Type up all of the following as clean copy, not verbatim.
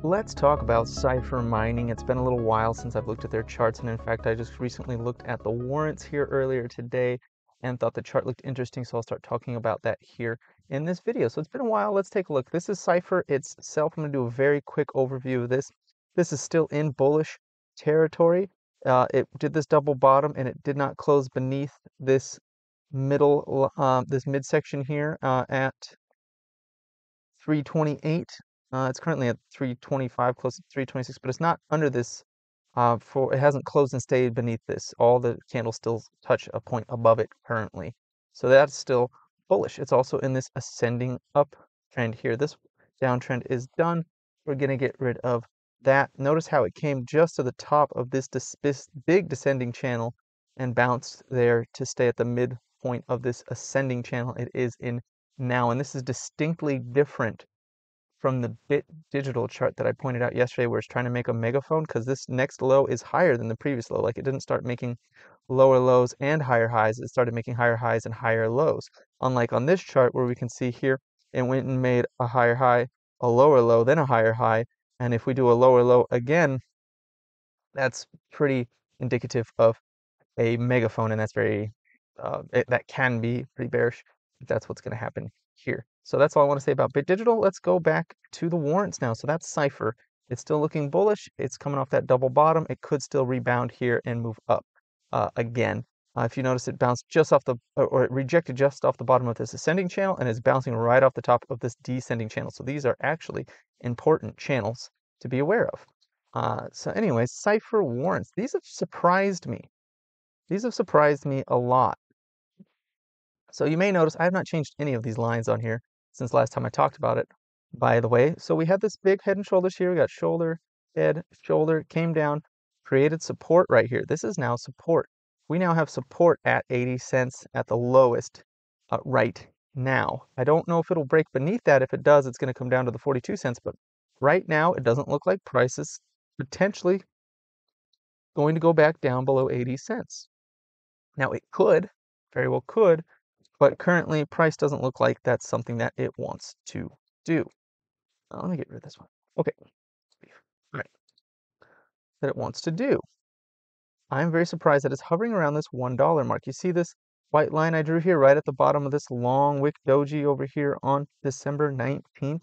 Let's talk about CIFR mining. It's been a little while since I've looked at their charts, and in fact, I just recently looked at the warrants here earlier today and thought the chart looked interesting, so I'll start talking about that here in this video. So it's been a while. Let's take a look. This is CIFR itself. I'm going to do a very quick overview of this. This is still in bullish territory. It did this double bottom, and it did not close beneath this this midsection here at 328. It's currently at 325, close to 326, but it's not under this. It hasn't closed and stayed beneath this. All the candles still touch a point above it currently, so that's still bullish. It's also in this ascending up trend here. This downtrend is done. We're gonna get rid of that. Notice how it came just to the top of this big descending channel and bounced there to stay at the midpoint of this ascending channel it is in now, and this is distinctly different from the digital chart that I pointed out yesterday where it's trying to make a megaphone, because this next low is higher than the previous low. Like, it didn't start making lower lows and higher highs. It started making higher highs and higher lows. Unlike on this chart where we can see here, it went and made a higher high, a lower low, then a higher high. And if we do a lower low again, that's pretty indicative of a megaphone, and that's that can be pretty bearish if that's what's going to happen here. So that's all I want to say about Bit Digital. Let's go back to the warrants now. So that's CIFR. It's still looking bullish. It's coming off that double bottom. It could still rebound here and move up again. If you notice, it bounced just off or it rejected just off the bottom of this ascending channel and is bouncing right off the top of this descending channel. So these are actually important channels to be aware of. So anyways, CIFR warrants. These have surprised me. These have surprised me a lot. So you may notice I have not changed any of these lines on here since last time I talked about it, by the way. So we had this big head and shoulders here. We got shoulder, head, shoulder, came down, created support right here. This is now support. We now have support at 80 cents at the lowest right now. I don't know if it'll break beneath that. If it does, it's going to come down to the 42 cents. But right now, it doesn't look like price is potentially going to go back down below 80 cents. Now, it could, very well could, but currently price doesn't look like that's something that it wants to do. Let me get rid of this one. Okay. All right. That it wants to do. I'm very surprised that it's hovering around this $1 mark. You see this white line I drew here right at the bottom of this long wick doji over here on December 19th?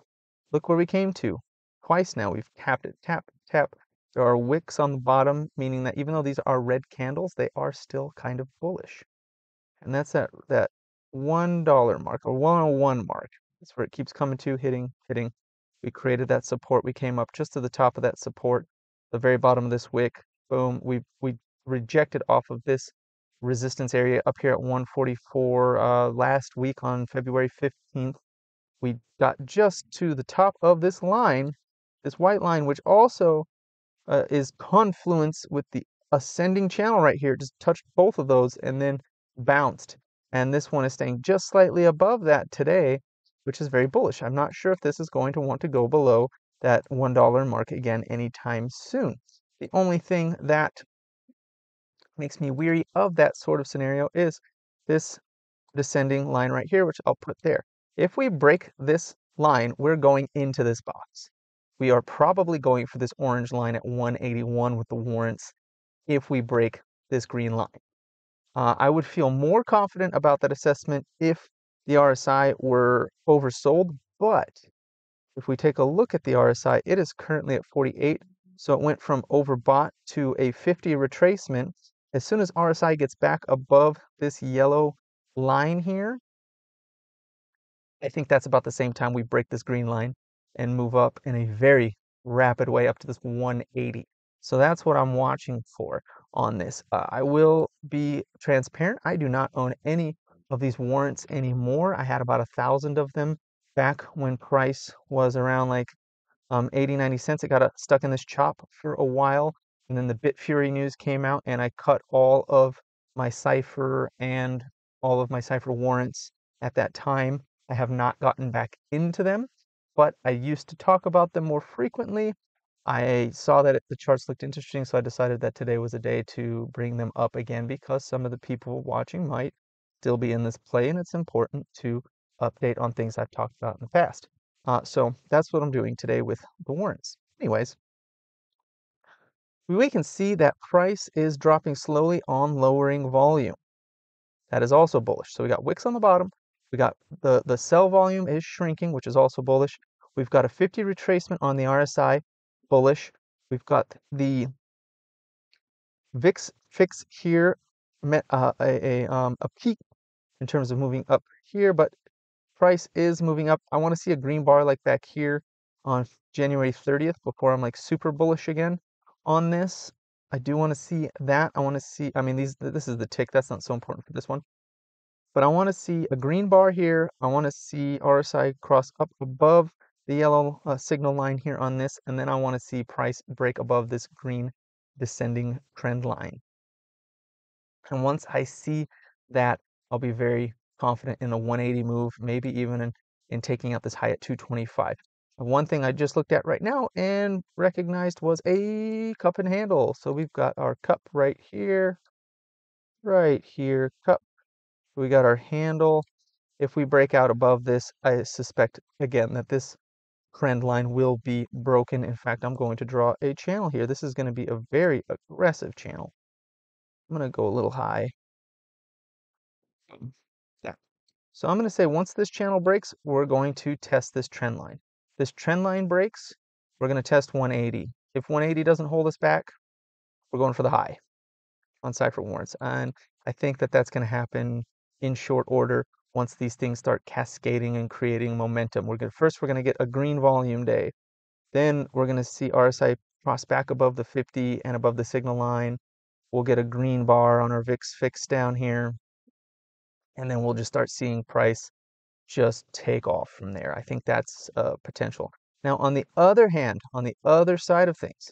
Look where we came to. Twice now we've tapped it. Tap, tap. There are wicks on the bottom, meaning that even though these are red candles, they are still kind of bullish. And that's that $1 mark or 101 mark. That's where it keeps coming to, hitting. We created that support. We came up just to the top of that support, the very bottom of this wick. Boom. We rejected off of this resistance area up here at 144 last week on February 15th. We got just to the top of this line, this white line, which also is confluence with the ascending channel right here. Just touched both of those and then bounced. And this one is staying just slightly above that today, which is very bullish. I'm not sure if this is going to want to go below that $1 mark again anytime soon. The only thing that makes me weary of that sort of scenario is this descending line right here, which I'll put there. If we break this line, we're going into this box. We are probably going for this orange line at 181 with the warrants if we break this green line. I would feel more confident about that assessment if the RSI were oversold, but if we take a look at the RSI, it is currently at 48, so it went from overbought to a 50 retracement. As soon as RSI gets back above this yellow line here, I think that's about the same time we break this green line and move up in a very rapid way up to this 180. So that's what I'm watching for on this. I will be transparent. I do not own any of these warrants anymore. I had about 1,000 of them back when price was around like 80, 90 cents. It got stuck in this chop for a while. And then the BitFury news came out and I cut all of my CIFR and all of my CIFR warrants at that time. I have not gotten back into them, but I used to talk about them more frequently. I saw that the charts looked interesting, so I decided that today was a day to bring them up again because some of the people watching might still be in this play, and it's important to update on things I've talked about in the past. So that's what I'm doing today with the warrants. Anyways, we can see that price is dropping slowly on lowering volume. That is also bullish. So we got wicks on the bottom. We got the sell volume is shrinking, which is also bullish. We've got a 50 retracement on the RSI, bullish. We've got the VIX fix here, met a peak in terms of moving up here, but price is moving up. I want to see a green bar like back here on January 30th before I'm like super bullish again on this. I do want to see that. I want to see, I mean, this is the tick. That's not so important for this one. But I want to see a green bar here. I want to see RSI cross up above the yellow signal line here on this. And then I want to see price break above this green descending trend line. And once I see that, I'll be very confident in a 180 move, maybe even in taking out this high at 225. And one thing I just looked at right now and recognized was a cup and handle. So we've got our cup right here, cup. We got our handle. If we break out above this, I suspect again that this trend line will be broken. In fact, I'm going to draw a channel here. This is going to be a very aggressive channel. I'm going to go a little high. Yeah. So I'm going to say once this channel breaks, we're going to test this trend line. This trend line breaks, we're going to test 180. If 180 doesn't hold us back, we're going for the high on CIFR warrants. And I think that that's going to happen in short order once these things start cascading and creating momentum. First, we're going to get a green volume day. Then we're going to see RSI cross back above the 50 and above the signal line. We'll get a green bar on our VIX fix down here. And then we'll just start seeing price just take off from there. I think that's potential. Now, on the other hand, on the other side of things,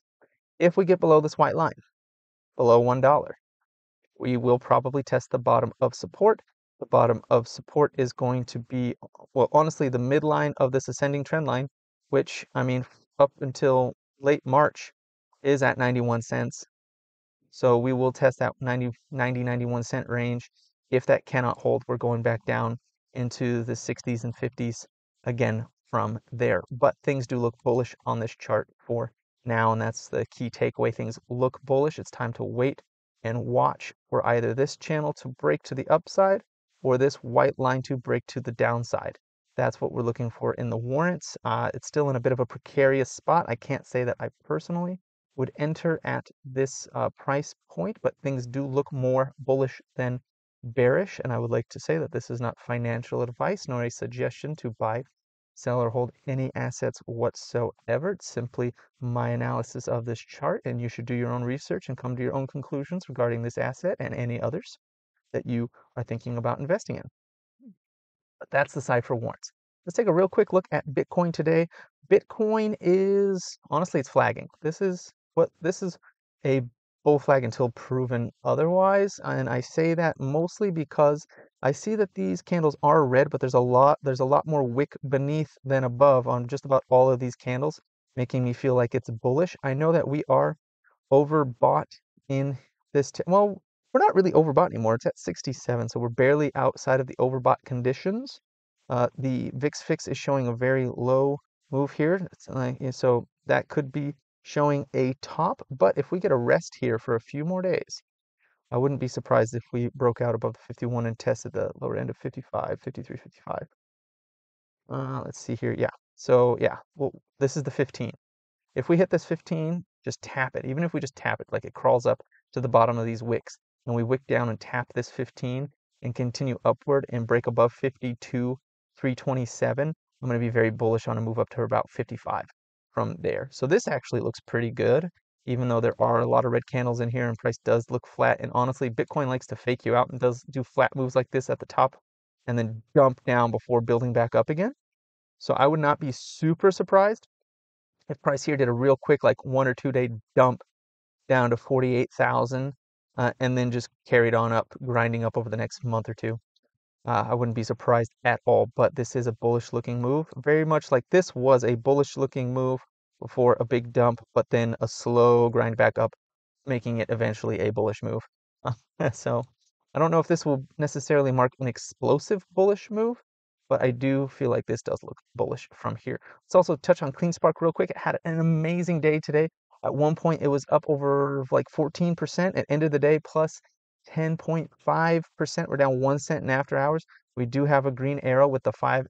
if we get below this white line, below $1, we will probably test the bottom of support. The bottom of support is going to be, well, honestly, the midline of this ascending trend line, which, I mean, up until late March is at 91 cents. So we will test that 91 cent range. If that cannot hold, we're going back down into the 60s and 50s again from there. But things do look bullish on this chart for now, and that's the key takeaway. Things look bullish. It's time to wait and watch for either this channel to break to the upside or this white line to break to the downside. That's what we're looking for in the warrants. It's still in a bit of a precarious spot. I can't say that I personally would enter at this price point, but things do look more bullish than bearish. And I would like to say that this is not financial advice nor a suggestion to buy, sell, or hold any assets whatsoever. It's simply my analysis of this chart, and you should do your own research and come to your own conclusions regarding this asset and any others that you are thinking about investing in. But that's the CIFR warrants. Let's take a real quick look at Bitcoin today. Bitcoin is, honestly, it's flagging. This is a bull flag until proven otherwise. And I say that mostly because I see that these candles are red, but there's a lot more wick beneath than above on just about all of these candles, making me feel like it's bullish. I know that we are overbought in this, well, we're not really overbought anymore. It's at 67, so we're barely outside of the overbought conditions. The VIX fix is showing a very low move here. So that could be showing a top, but if we get a rest here for a few more days, I wouldn't be surprised if we broke out above the 51 and tested the lower end of 55, 53, 55. Let's see here. Yeah. So yeah, well, this is the 15. If we hit this 15, just tap it. Even if we just tap it, like it crawls up to the bottom of these wicks, and we wick down and tap this 15 and continue upward and break above 52, 327, I'm going to be very bullish on a move up to about 55 from there. So this actually looks pretty good, even though there are a lot of red candles in here and price does look flat. And honestly, Bitcoin likes to fake you out and does do flat moves like this at the top and then jump down before building back up again. So I would not be super surprised if price here did a real quick, like 1 or 2 day dump down to 48,000 and then just carried on up, grinding up over the next month or two. I wouldn't be surprised at all, but this is a bullish looking move. Very much like this was a bullish looking move before a big dump, but then a slow grind back up, making it eventually a bullish move. So I don't know if this will necessarily mark an explosive bullish move, but I do feel like this does look bullish from here. Let's also touch on CleanSpark real quick. It had an amazing day today. At one point, it was up over like 14%. It ended the day plus 10.5%. We're down 1 cent in after hours. We do have a green arrow with the 5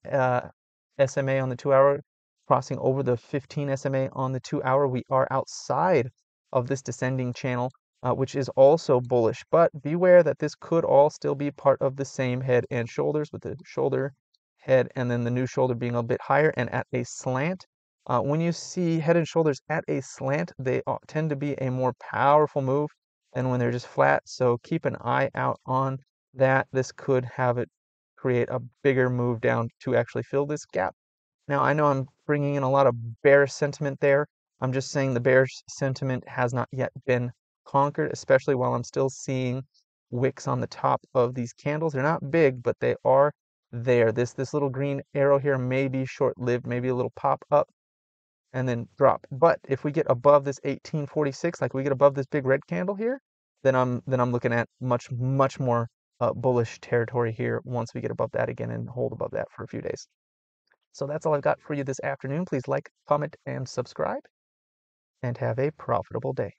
SMA on the 2-hour crossing over the 15 SMA on the 2-hour. We are outside of this descending channel, which is also bullish. But beware that this could all still be part of the same head and shoulders, with the shoulder, head, and then the new shoulder being a bit higher and at a slant. When you see head and shoulders at a slant, they tend to be a more powerful move than when they're just flat. So keep an eye out on that. This could have it create a bigger move down to actually fill this gap. Now, I know I'm bringing in a lot of bearish sentiment there. I'm just saying the bearish sentiment has not yet been conquered, especially while I'm still seeing wicks on the top of these candles. They're not big, but they are there. This little green arrow here may be short-lived, maybe a little pop up and then drop. But if we get above this 1846, like we get above this big red candle here, then I'm looking at much more bullish territory here once we get above that again and hold above that for a few days. So that's all I've got for you this afternoon. Please like, comment, and subscribe, and have a profitable day.